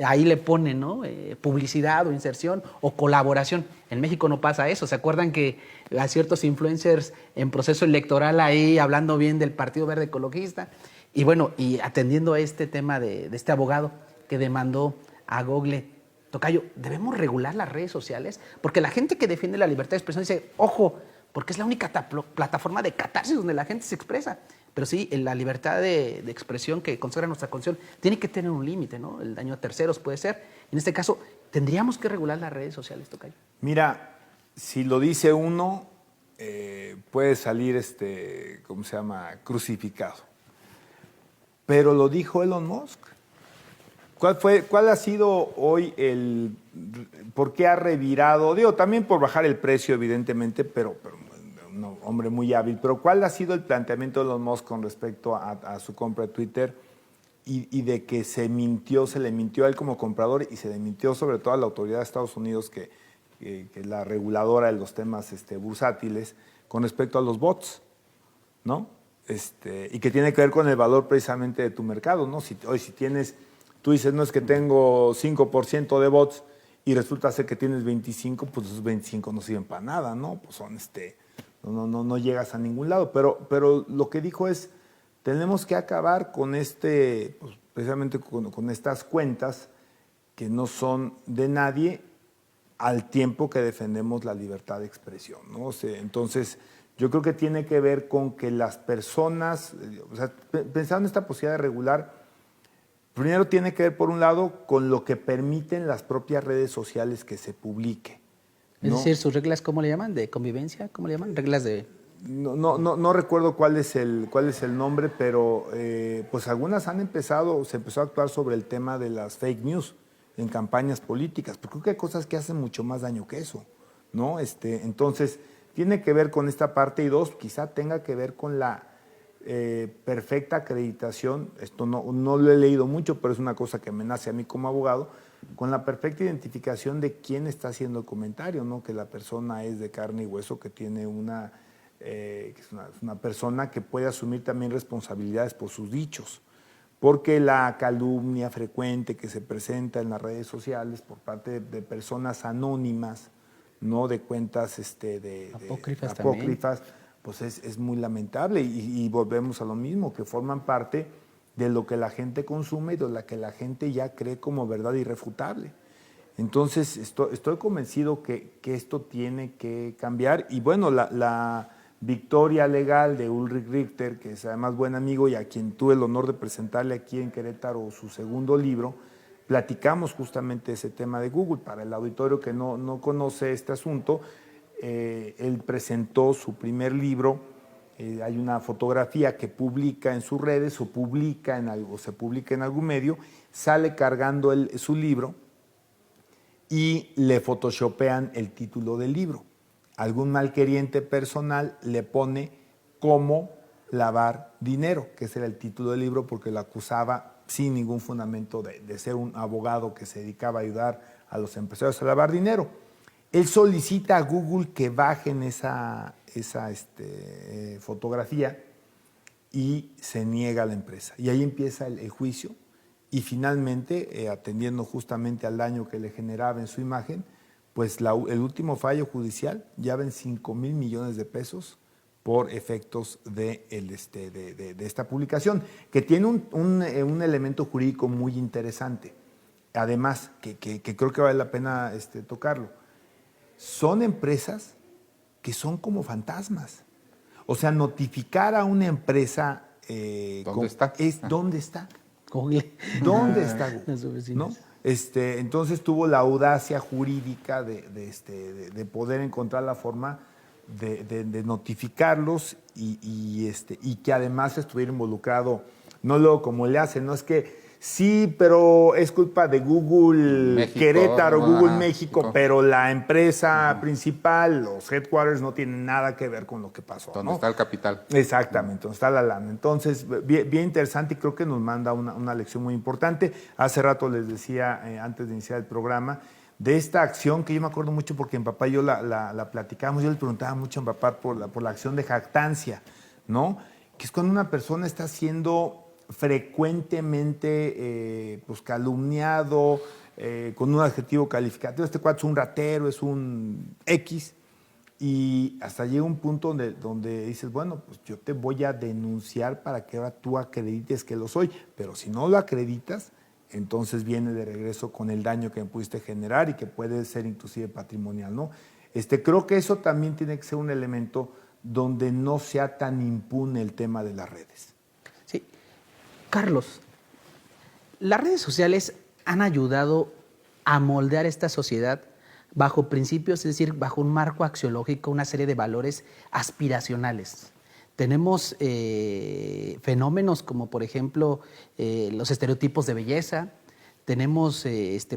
Speaker 2: ahí le ponen, ¿no? Publicidad o inserción o colaboración. En México no pasa eso. ¿Se acuerdan que a ciertos influencers en proceso electoral ahí hablando bien del Partido Verde Ecologista? Y bueno, y atendiendo a este tema de este abogado que demandó a Google, tocayo, ¿debemos regular las redes sociales? Porque la gente que defiende la libertad de expresión dice, ojo, porque es la única plataforma de catarsis donde la gente se expresa. Pero sí, la libertad de expresión que consagra nuestra Constitución tiene que tener un límite, ¿no? El daño a terceros puede ser. En este caso, ¿tendríamos que regular las redes sociales, tocayo?
Speaker 3: Mira, si lo dice uno, puede salir, crucificado. Pero lo dijo Elon Musk. ¿Cuál ha sido hoy por qué ha revirado? Digo, también por bajar el precio, evidentemente, pero un hombre muy hábil. Pero ¿cuál ha sido el planteamiento de Elon Musk con respecto a su compra de Twitter y de que se le mintió a él como comprador y se le mintió sobre todo a la autoridad de Estados Unidos, que es la reguladora de los temas bursátiles, con respecto a los bots, ¿no? Y que tiene que ver con el valor precisamente de tu mercado, ¿no? Hoy si tú dices, no es que tengo 5% de bots y resulta ser que tienes 25, pues esos 25 no sirven para nada, ¿no? Pues son no llegas a ningún lado. Pero lo que dijo es, tenemos que acabar con pues, precisamente con estas cuentas que no son de nadie al tiempo que defendemos la libertad de expresión, ¿no? O sea, entonces, Yo creo que tiene que ver con que las personas, o sea, pensando en esta posibilidad de regular, primero tiene que ver, por un lado, con lo que permiten las propias redes sociales que se publique, ¿no?
Speaker 2: Es decir, sus reglas, ¿cómo le llaman? ¿De convivencia? ¿Cómo le llaman? Reglas de...
Speaker 3: No recuerdo cuál es el nombre, pero pues algunas se empezó a actuar sobre el tema de las fake news en campañas políticas, pero creo que hay cosas que hacen mucho más daño que eso, ¿no? Entonces, tiene que ver con esta parte, y dos, quizá tenga que ver con la perfecta acreditación, esto no lo he leído mucho, pero es una cosa que me nace a mí como abogado, con la perfecta identificación de quién está haciendo el comentario, ¿no? Que la persona es de carne y hueso, que tiene que es una persona que puede asumir también responsabilidades por sus dichos, porque la calumnia frecuente que se presenta en las redes sociales por parte de personas anónimas, no de cuentas apócrifas, pues es muy lamentable, y volvemos a lo mismo, que forman parte de lo que la gente consume y de lo que la gente ya cree como verdad irrefutable. Entonces estoy convencido que esto tiene que cambiar, y bueno, la victoria legal de Ulrich Richter, que es además buen amigo y a quien tuve el honor de presentarle aquí en Querétaro su segundo libro, platicamos justamente ese tema de Google. Para el auditorio que no conoce este asunto, él presentó su primer libro, hay una fotografía que publica en sus redes o se publica en algún medio, sale cargando su libro y le photoshopean el título del libro. Algún malqueriente personal le pone cómo lavar dinero, que ese era el título del libro, porque lo acusaba sin ningún fundamento de ser un abogado que se dedicaba a ayudar a los empresarios a lavar dinero. Él solicita a Google que bajen esa fotografía, y se niega a la empresa. Y ahí empieza el juicio, y finalmente, atendiendo justamente al daño que le generaba en su imagen, pues el último fallo judicial ya ven 5,000 millones de pesos por efectos de esta publicación, que tiene un elemento jurídico muy interesante. Además, que creo que vale la pena tocarlo. Son empresas que son como fantasmas. O sea, notificar a una empresa...
Speaker 4: ¿Dónde está?
Speaker 3: ¿Dónde está?
Speaker 2: Google.
Speaker 3: ¿Dónde está Google?
Speaker 2: Las oficinas.
Speaker 3: ¿No? Entonces tuvo la audacia jurídica de poder encontrar la forma de notificarlos, y que además estuviera involucrado, no luego como le hacen, no es que sí, pero es culpa de Google
Speaker 4: México,
Speaker 3: Querétaro, Google
Speaker 4: ajá,
Speaker 3: México, pero la empresa principal, los headquarters, no tienen nada que ver con lo que pasó.
Speaker 4: ¿Dónde
Speaker 3: ¿no?
Speaker 4: está el capital?
Speaker 3: Exactamente, donde está la lana. Entonces, bien interesante, y creo que nos manda una lección muy importante. Hace rato les decía, antes de iniciar el programa, de esta acción que yo me acuerdo mucho porque mi papá y yo la platicábamos. Yo le preguntaba mucho a mi papá por la acción de jactancia, ¿no? Que es cuando una persona está siendo frecuentemente pues calumniado, con un adjetivo calificativo. Este cuate es un ratero, es un X, y hasta llega un punto donde dices, bueno, pues yo te voy a denunciar para que ahora tú acredites que lo soy, pero si no lo acreditas, entonces viene de regreso con el daño que me pudiste generar y que puede ser inclusive patrimonial, ¿no? Creo que eso también tiene que ser un elemento donde no sea tan impune el tema de las redes.
Speaker 2: Sí. Carlos, las redes sociales han ayudado a moldear esta sociedad bajo principios, es decir, bajo un marco axiológico, una serie de valores aspiracionales. Tenemos fenómenos como, por ejemplo, los estereotipos de belleza. Tenemos,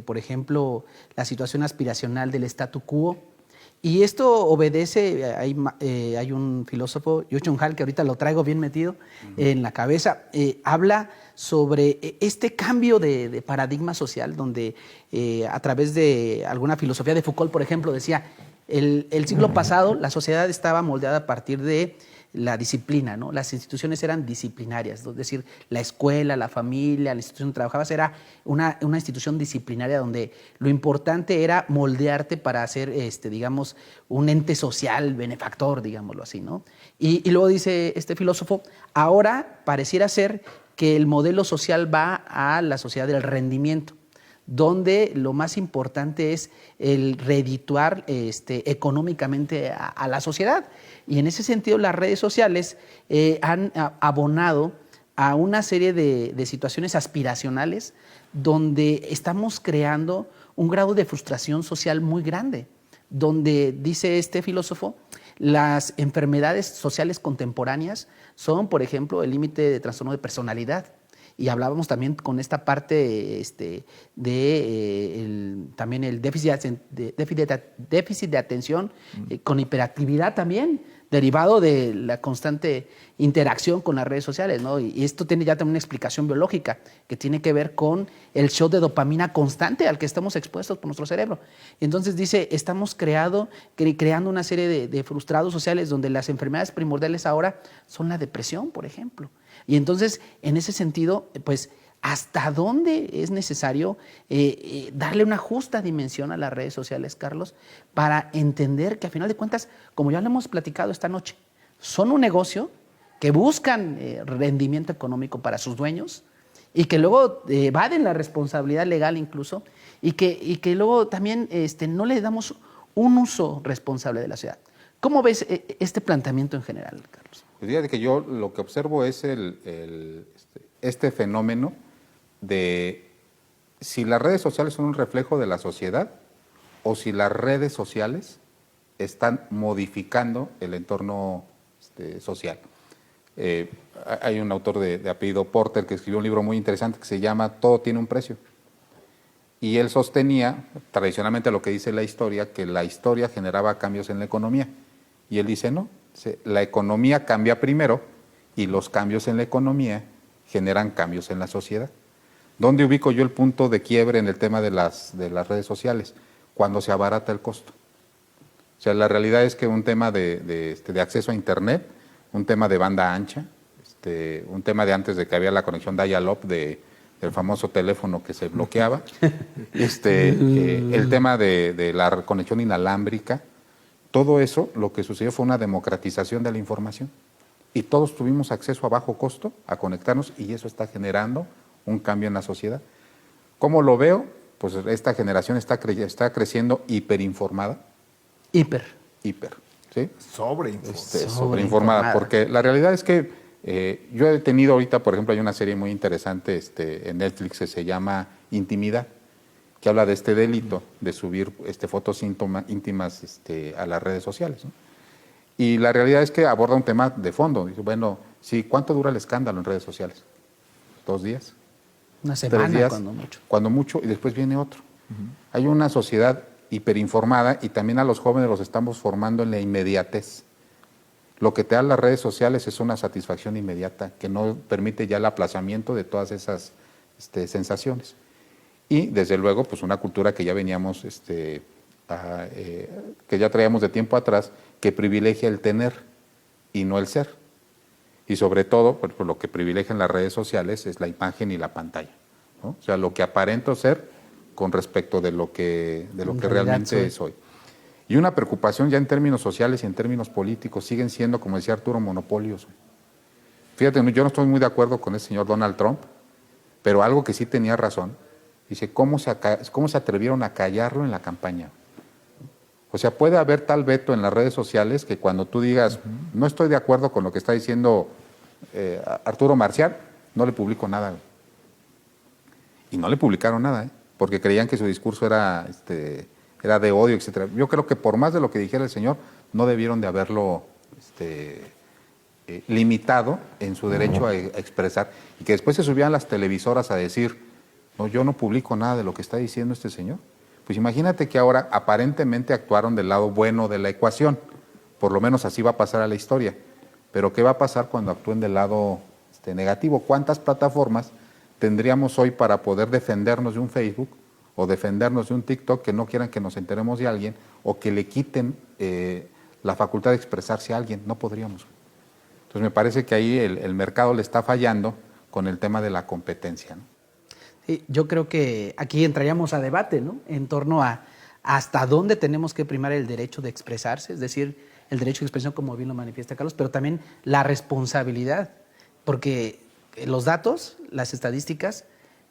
Speaker 2: por ejemplo, la situación aspiracional del statu quo. Y esto obedece, hay un filósofo, Yu-Chun Han, que ahorita lo traigo bien metido en la cabeza, habla sobre este cambio de paradigma social, donde a través de alguna filosofía de Foucault, por ejemplo, decía, el siglo pasado la sociedad estaba moldeada a partir de la disciplina, ¿no? Las instituciones eran disciplinarias, es decir, la escuela, la familia, la institución donde trabajabas era una institución disciplinaria donde lo importante era moldearte para ser, digamos, un ente social, benefactor, digámoslo así, ¿no? Y luego dice este filósofo, ahora pareciera ser que el modelo social va a la sociedad del rendimiento, donde lo más importante es el redituar económicamente a la sociedad. Y en ese sentido las redes sociales han abonado a una serie de situaciones aspiracionales donde estamos creando un grado de frustración social muy grande, donde, dice este filósofo, las enfermedades sociales contemporáneas son, por ejemplo, el límite de trastorno de personalidad. Y hablábamos también con esta parte también el déficit de atención con hiperactividad también, derivado de la constante interacción con las redes sociales, ¿no? Y esto tiene ya también una explicación biológica que tiene que ver con el shock de dopamina constante al que estamos expuestos por nuestro cerebro. Entonces dice, estamos creando una serie de frustrados sociales donde las enfermedades primordiales ahora son la depresión, por ejemplo. Y entonces, en ese sentido, pues, ¿hasta dónde es necesario darle una justa dimensión a las redes sociales, Carlos, para entender que a final de cuentas, como ya lo hemos platicado esta noche, son un negocio que buscan rendimiento económico para sus dueños y que luego evaden la responsabilidad legal incluso y que luego también no le damos un uso responsable de la ciudad? ¿Cómo ves este planteamiento en general, Carlos?
Speaker 4: Pues fíjate que yo lo que observo es este fenómeno de si las redes sociales son un reflejo de la sociedad o si las redes sociales están modificando el entorno social. Hay un autor de apellido Porter que escribió un libro muy interesante que se llama Todo tiene un precio. Y él sostenía, tradicionalmente lo que dice la historia, que la historia generaba cambios en la economía. Y él dice, no, la economía cambia primero y los cambios en la economía generan cambios en la sociedad. ¿Dónde ubico yo el punto de quiebre en el tema de las redes sociales? Cuando se abarata el costo. O sea, la realidad es que un tema de acceso a Internet, un tema de banda ancha, un tema de antes de que había la conexión dial-up del famoso teléfono que se bloqueaba, el tema de la conexión inalámbrica, todo eso lo que sucedió fue una democratización de la información. Y todos tuvimos acceso a bajo costo a conectarnos y eso está generando un cambio en la sociedad. ¿Cómo lo veo? Pues esta generación está creciendo hiperinformada. Hiper, ¿sí? Sobreinformada, porque la realidad es que yo he tenido ahorita, por ejemplo, hay una serie muy interesante en Netflix que se llama Intimidad, que habla de este delito de subir fotos íntimas a las redes sociales, ¿no? Y la realidad es que aborda un tema de fondo. Dice, bueno, sí, ¿cuánto dura el escándalo en redes sociales? 2 días.
Speaker 2: Una semana,
Speaker 4: 3 días,
Speaker 2: cuando mucho.
Speaker 4: Cuando mucho, y después viene otro. Hay una sociedad hiperinformada y también a los jóvenes los estamos formando en la inmediatez. Lo que te dan las redes sociales es una satisfacción inmediata que no permite ya el aplazamiento de todas esas sensaciones. Y desde luego, pues una cultura que ya veníamos, que ya traíamos de tiempo atrás, que privilegia el tener y no el ser. Y sobre todo, pues, lo que privilegian las redes sociales es la imagen y la pantalla, ¿no? O sea, lo que aparento ser con respecto de lo que realmente soy. Y una preocupación ya en términos sociales y en términos políticos siguen siendo, como decía Arturo, monopolios. Fíjate, yo no estoy muy de acuerdo con el señor Donald Trump, pero algo que sí tenía razón, dice, ¿cómo se atrevieron a callarlo en la campaña? O sea, puede haber tal veto en las redes sociales que cuando tú digas, no estoy de acuerdo con lo que está diciendo Arturo Marcial, no le publico nada. Y no le publicaron nada, porque creían que su discurso era de odio, etcétera. Yo creo que por más de lo que dijera el señor, no debieron de haberlo limitado en su derecho a expresar. Y que después se subían las televisoras a decir, no, yo no publico nada de lo que está diciendo este señor. Pues imagínate que ahora aparentemente actuaron del lado bueno de la ecuación, por lo menos así va a pasar a la historia, pero ¿qué va a pasar cuando actúen del lado negativo? ¿Cuántas plataformas tendríamos hoy para poder defendernos de un Facebook o defendernos de un TikTok que no quieran que nos enteremos de alguien o que le quiten la facultad de expresarse a alguien? No podríamos. Entonces me parece que ahí el mercado le está fallando con el tema de la competencia, ¿no?
Speaker 2: Sí, yo creo que aquí entraríamos a debate, ¿no? En torno a hasta dónde tenemos que primar el derecho de expresarse, es decir, el derecho de expresión como bien lo manifiesta Carlos, pero también la responsabilidad, porque los datos, las estadísticas,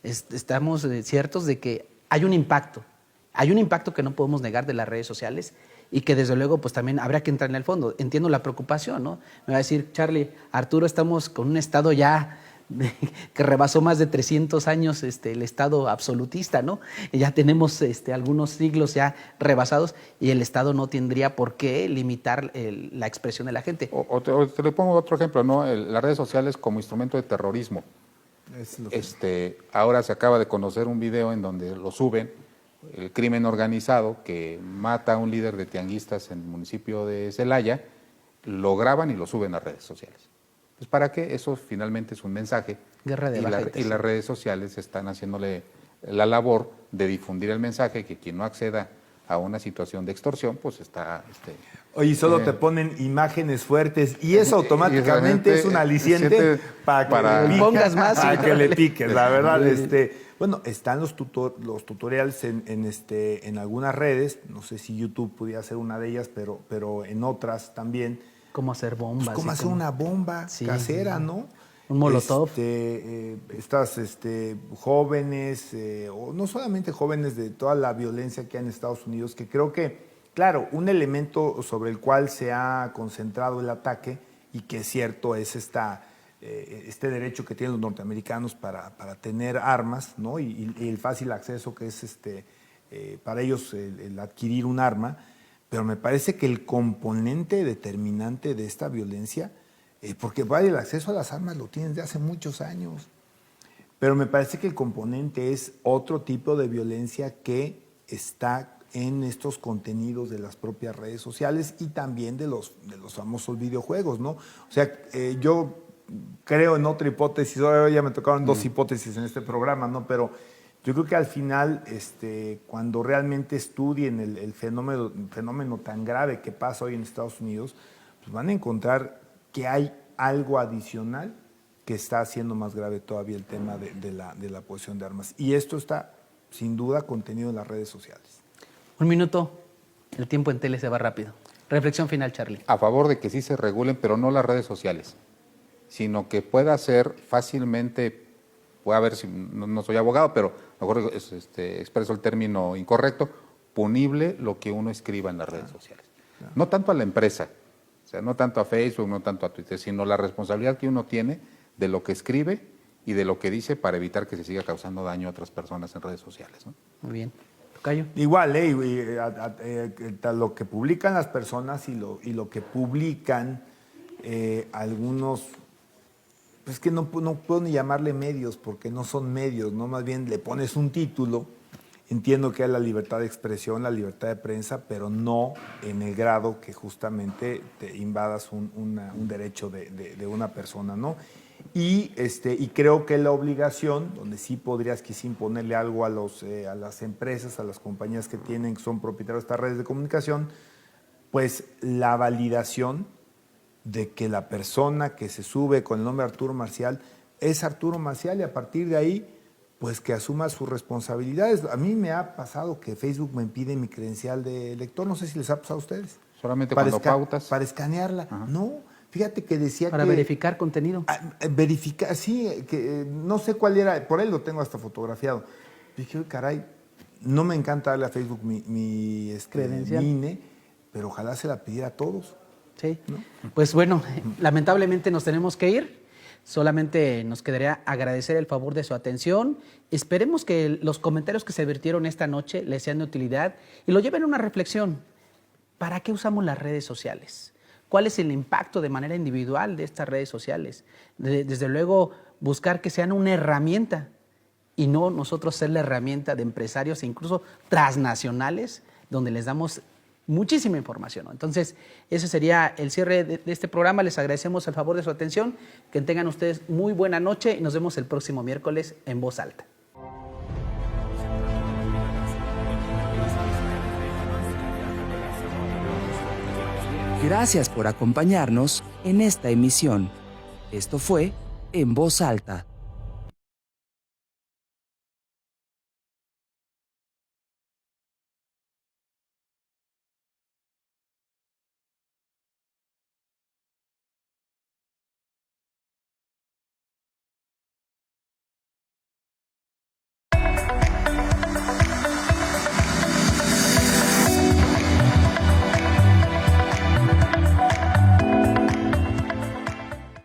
Speaker 2: estamos ciertos de que hay un impacto que no podemos negar de las redes sociales y que desde luego pues también habrá que entrar en el fondo. Entiendo la preocupación, ¿no? Me va a decir, Charlie, Arturo, estamos con un Estado ya que rebasó más de 300 años el Estado absolutista, ¿no? Ya tenemos algunos siglos ya rebasados y el Estado no tendría por qué limitar la expresión de la gente.
Speaker 4: O te le pongo otro ejemplo, ¿no? Las redes sociales como instrumento de terrorismo. Ahora se acaba de conocer un video en donde lo suben, el crimen organizado que mata a un líder de tianguistas en el municipio de Celaya, lo graban y lo suben a redes sociales. Pues ¿para qué? Eso finalmente es un mensaje.
Speaker 2: Guerra de
Speaker 4: y las redes sociales están haciéndole la labor de difundir el mensaje que quien no acceda a una situación de extorsión, pues está...
Speaker 3: Oye, solo te ponen imágenes fuertes y eso automáticamente es un aliciente para que
Speaker 2: pongas más.
Speaker 3: Para que le piques, la verdad. Bueno, están los tutoriales en algunas redes, no sé si YouTube pudiera ser una de ellas, pero en otras también.
Speaker 2: Cómo hacer bombas.
Speaker 3: Pues cómo hacer una bomba casera, ¿no?
Speaker 2: Un molotov.
Speaker 3: Estas jóvenes, o no solamente jóvenes, de toda la violencia que hay en Estados Unidos, que creo que, claro, un elemento sobre el cual se ha concentrado el ataque, y que es cierto, es este derecho que tienen los norteamericanos para tener armas, ¿no? Y el fácil acceso que es para ellos el adquirir un arma. Pero me parece que el componente determinante de esta violencia, porque vaya, el acceso a las armas lo tienen desde hace muchos años, pero me parece que el componente es otro tipo de violencia que está en estos contenidos de las propias redes sociales y también de los famosos videojuegos, ¿no? O sea, yo creo en otra hipótesis, hoy ya me tocaron dos hipótesis en este programa, ¿no? Pero yo creo que al final, cuando realmente estudien el fenómeno tan grave que pasa hoy en Estados Unidos, pues van a encontrar que hay algo adicional que está haciendo más grave todavía el tema de la posesión de armas. Y esto está, sin duda, contenido en las redes sociales.
Speaker 2: Un minuto, el tiempo en tele se va rápido. Reflexión final, Charlie.
Speaker 4: A favor de que sí se regulen, pero no las redes sociales, sino que pueda ser fácilmente, voy a ver si no soy abogado, pero a lo mejor expreso el término incorrecto, punible lo que uno escriba en las redes sociales. No tanto a la empresa, o sea, no tanto a Facebook, no tanto a Twitter, sino la responsabilidad que uno tiene de lo que escribe y de lo que dice para evitar que se siga causando daño a otras personas en redes sociales, ¿no?
Speaker 2: Muy bien. Tocayo.
Speaker 3: Igual, lo que publican las personas y lo que publican algunos... Es que no puedo ni llamarle medios porque no son medios, ¿no? Más bien le pones un título. Entiendo que hay la libertad de expresión, la libertad de prensa, pero no en el grado que justamente te invadas un derecho de una persona, ¿no? Y creo que la obligación, donde sí podrías quizá imponerle algo a las empresas, a las compañías que son propietarios de estas redes de comunicación, pues la validación de que la persona que se sube con el nombre Arturo Marcial es Arturo Marcial y a partir de ahí, pues que asuma sus responsabilidades. A mí me ha pasado que Facebook me pide mi credencial de lector, no sé si les ha pasado a ustedes.
Speaker 4: Solamente cuando pautas.
Speaker 3: Para escanearla. Ajá. No, fíjate que decía
Speaker 2: para verificar contenido.
Speaker 3: Verificar, sí, que no sé cuál era, por ahí lo tengo hasta fotografiado. Dije, caray, no me encanta darle a Facebook mi credencial, mi INE, pero ojalá se la pidiera a todos.
Speaker 2: Sí, ¿no? Pues bueno, lamentablemente nos tenemos que ir. Solamente nos quedaría agradecer el favor de su atención. Esperemos que los comentarios que se vertieron esta noche les sean de utilidad y lo lleven a una reflexión. ¿Para qué usamos las redes sociales? ¿Cuál es el impacto de manera individual de estas redes sociales? Desde luego, buscar que sean una herramienta y no nosotros ser la herramienta de empresarios e incluso transnacionales donde les damos muchísima información, ¿no? Entonces, ese sería el cierre de este programa. Les agradecemos el favor de su atención. Que tengan ustedes muy buena noche y nos vemos el próximo miércoles en Voz Alta.
Speaker 1: Gracias por acompañarnos en esta emisión. Esto fue En Voz Alta,